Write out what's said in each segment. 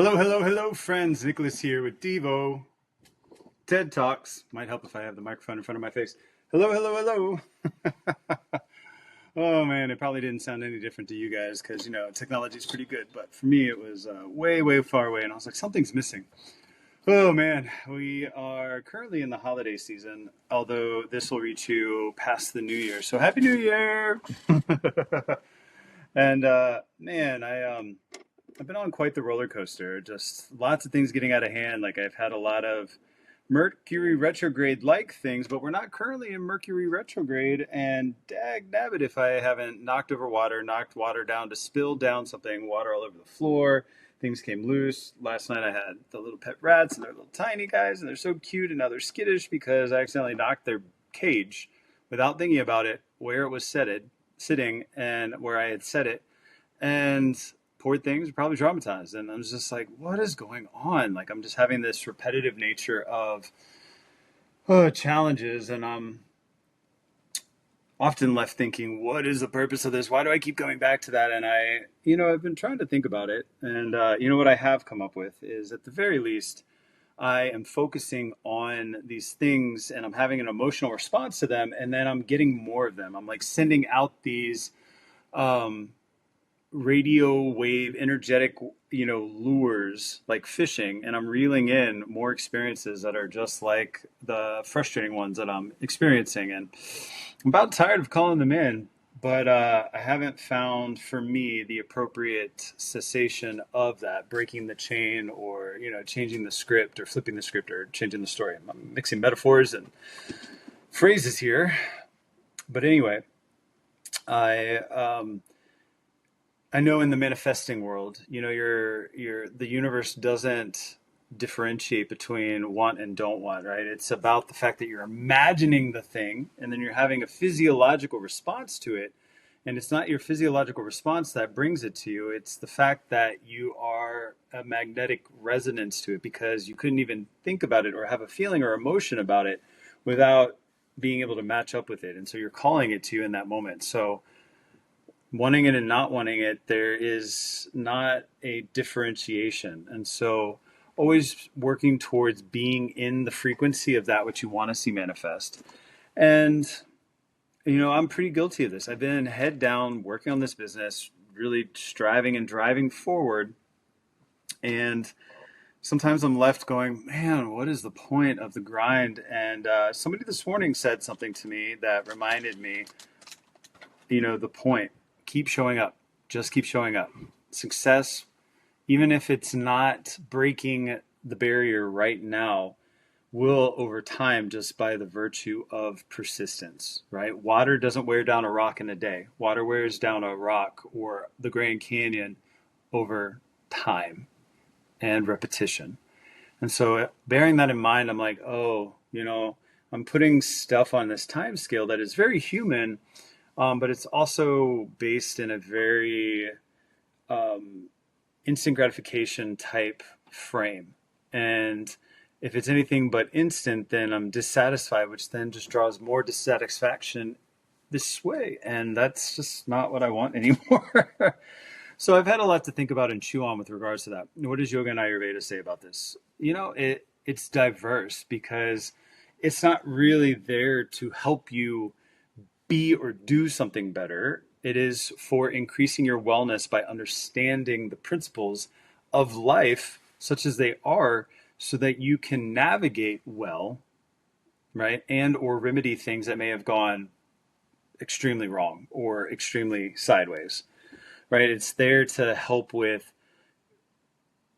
Hello, hello, hello, friends. Nicholas here with DIVO TED Talks. Might help if I have the microphone in front of my face. Hello, hello, hello. Oh man, it probably didn't sound any different to you guys because, technology is pretty good. But for me, it was way, way far away. And I was like, something's missing. Oh man, we are currently in the holiday season, although this will reach you past the new year. So Happy New Year! And man, I've been on quite the roller coaster. Just lots of things getting out of hand. Like I've had a lot of Mercury retrograde like things, but we're not currently in Mercury retrograde. And dag nabbit if I haven't knocked over water, knocked water down to spill down something, water all over the floor. Things came loose. Last night I had the little pet rats, and they're little tiny guys, and they're so cute, and now they're skittish because I accidentally knocked their cage without thinking about it, where it was sitting, and where I had set it. And poor things are probably traumatized. And I'm just like, what is going on? Like, I'm just having this repetitive nature of challenges. And I'm often left thinking, what is the purpose of this? Why do I keep going back to that? And I've been trying to think about it. And, what I have come up with is at the very least, I am focusing on these things and I'm having an emotional response to them. And then I'm getting more of them. I'm like sending out these, radio wave energetic lures like fishing, and I'm reeling in more experiences that are just like the frustrating ones that I'm experiencing. And I'm about tired of calling them in, but I haven't found for me the appropriate cessation of that, breaking the chain, or changing the script or flipping the script or changing the story. I'm mixing metaphors and phrases here, but anyway, I I know in the manifesting world, the universe doesn't differentiate between want and don't want, right? It's about the fact that you're imagining the thing and then you're having a physiological response to it. And it's not your physiological response that brings it to you. It's the fact that you are a magnetic resonance to it because you couldn't even think about it or have a feeling or emotion about it without being able to match up with it. And so you're calling it to you in that moment. So wanting it and not wanting it, there is not a differentiation. And so always working towards being in the frequency of that which you want to see manifest. And, I'm pretty guilty of this. I've been head down working on this business, really striving and driving forward. And sometimes I'm left going, man, what is the point of the grind? And somebody this morning said something to me that reminded me, the point. Keep showing up. Just keep showing up. Success, even if it's not breaking the barrier right now, will over time just by the virtue of persistence, right? Water doesn't wear down a rock in a day. Water wears down a rock or the Grand Canyon over time and repetition. And so bearing that in mind, I'm like, I'm putting stuff on this time scale that is very human, but it's also based in a very instant gratification type frame. And if it's anything but instant, then I'm dissatisfied, which then just draws more dissatisfaction this way. And that's just not what I want anymore. So I've had a lot to think about and chew on with regards to that. What does yoga and Ayurveda say about this? It's diverse because it's not really there to help you be or do something better. It is for increasing your wellness by understanding the principles of life such as they are so that you can navigate well, right? And or remedy things that may have gone extremely wrong or extremely sideways, right? It's there to help with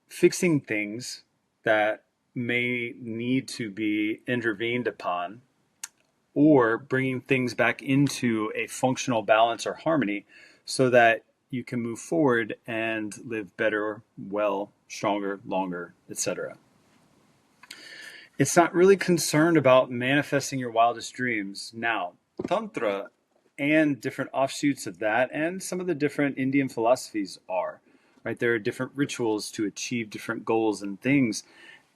fixing things that may need to be intervened upon or bringing things back into a functional balance or harmony so that you can move forward and live better, well, stronger, longer, etc. It's not really concerned about manifesting your wildest dreams. Now, Tantra and different offshoots of that and some of the different Indian philosophies are, right? There are different rituals to achieve different goals and things.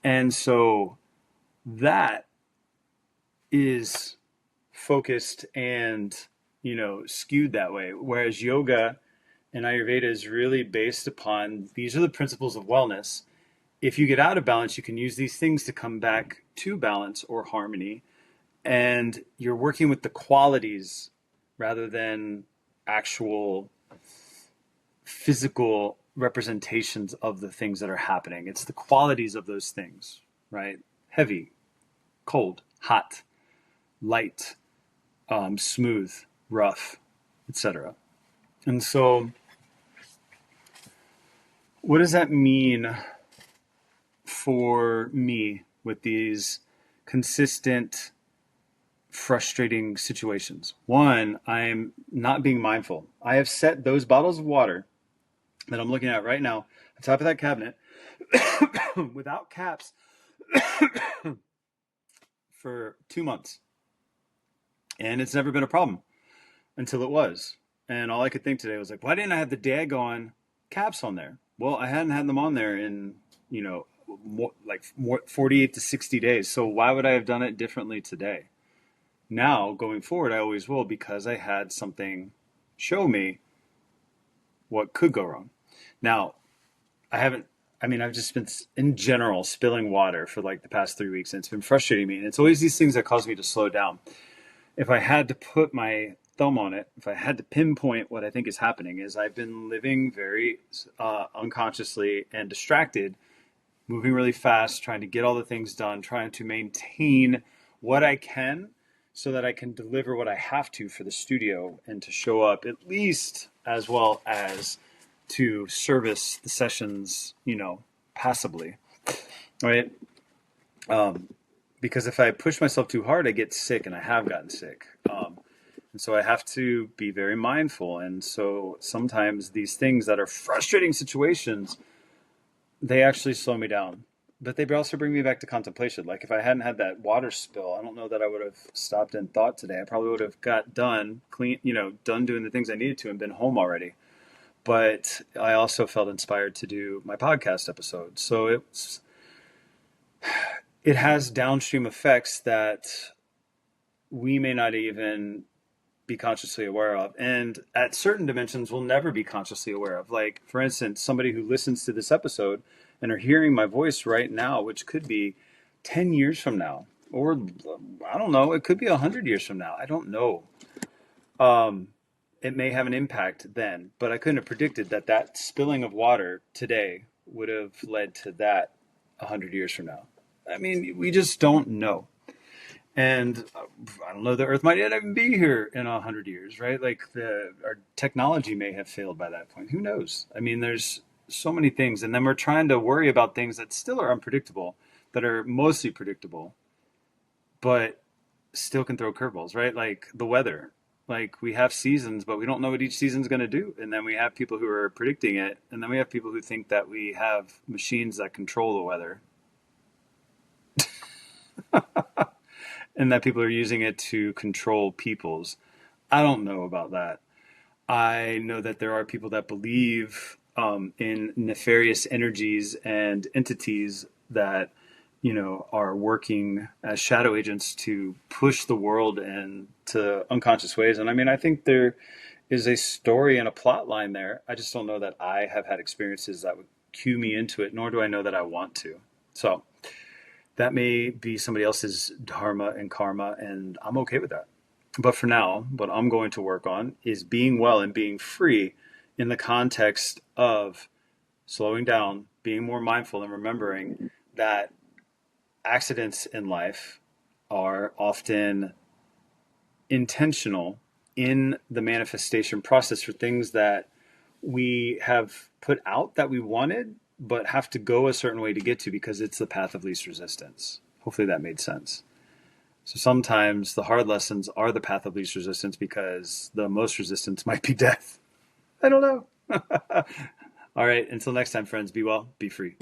And so that is focused and, skewed that way. Whereas yoga and Ayurveda is really based upon, these are the principles of wellness. if you get out of balance, you can use these things to come back to balance or harmony. And you're working with the qualities rather than actual physical representations of the things that are happening. It's the qualities of those things, right? Heavy, cold, hot, light, smooth, rough, etc. And so what does that mean for me with these consistent, frustrating situations? One, I'm not being mindful. I have set those bottles of water that I'm looking at right now on top of that cabinet without caps for 2 months. And it's never been a problem until it was. And all I could think today was like, why didn't I have the daggone caps on there? Well, I hadn't had them on there in, 48 to 60 days. So why would I have done it differently today? Now, going forward, I always will, because I had something show me what could go wrong. Now, I've just been, in general, spilling water for like the past 3 weeks, and it's been frustrating me. And it's always these things that cause me to slow down. If I had to put my thumb on it, if I had to pinpoint what I think is happening, is I've been living very unconsciously and distracted, moving really fast, trying to get all the things done, trying to maintain what I can so that I can deliver what I have to for the studio and to show up at least as well as to service the sessions, passively, right? Because if I push myself too hard, I get sick, and I have gotten sick. And so I have to be very mindful. And so sometimes these things that are frustrating situations, they actually slow me down. But they also bring me back to contemplation. Like if I hadn't had that water spill, I don't know that I would have stopped and thought today. I probably would have got done, done doing the things I needed to and been home already. But I also felt inspired to do my podcast episode. So it has downstream effects that we may not even be consciously aware of. And at certain dimensions, we'll never be consciously aware of. Like, for instance, somebody who listens to this episode and are hearing my voice right now, which could be 10 years from now, or I don't know, it could be 100 years from now. I don't know. It may have an impact then, but I couldn't have predicted that spilling of water today would have led to that 100 years from now. I mean, we just don't know. And I don't know, the Earth might not even be here in 100 years, right? Like our technology may have failed by that point. Who knows? I mean, there's so many things. And then we're trying to worry about things that still are unpredictable, that are mostly predictable, but still can throw curveballs, right? Like the weather. Like we have seasons, but we don't know what each season's going to do. And then we have people who are predicting it. And then we have people who think that we have machines that control the weather. And that people are using it to control peoples. I don't know about that. I know that there are people that believe in nefarious energies and entities that, are working as shadow agents to push the world into unconscious ways. And I mean, I think there is a story and a plot line there. I just don't know that I have had experiences that would cue me into it, nor do I know that I want to. So that may be somebody else's dharma and karma, and I'm okay with that. But for now, what I'm going to work on is being well and being free in the context of slowing down, being more mindful, and remembering that accidents in life are often intentional in the manifestation process for things that we have put out that we wanted, but have to go a certain way to get to because it's the path of least resistance. Hopefully that made sense. So sometimes the hard lessons are the path of least resistance because the most resistance might be death. I don't know. All right. Until next time, friends, be well, be free.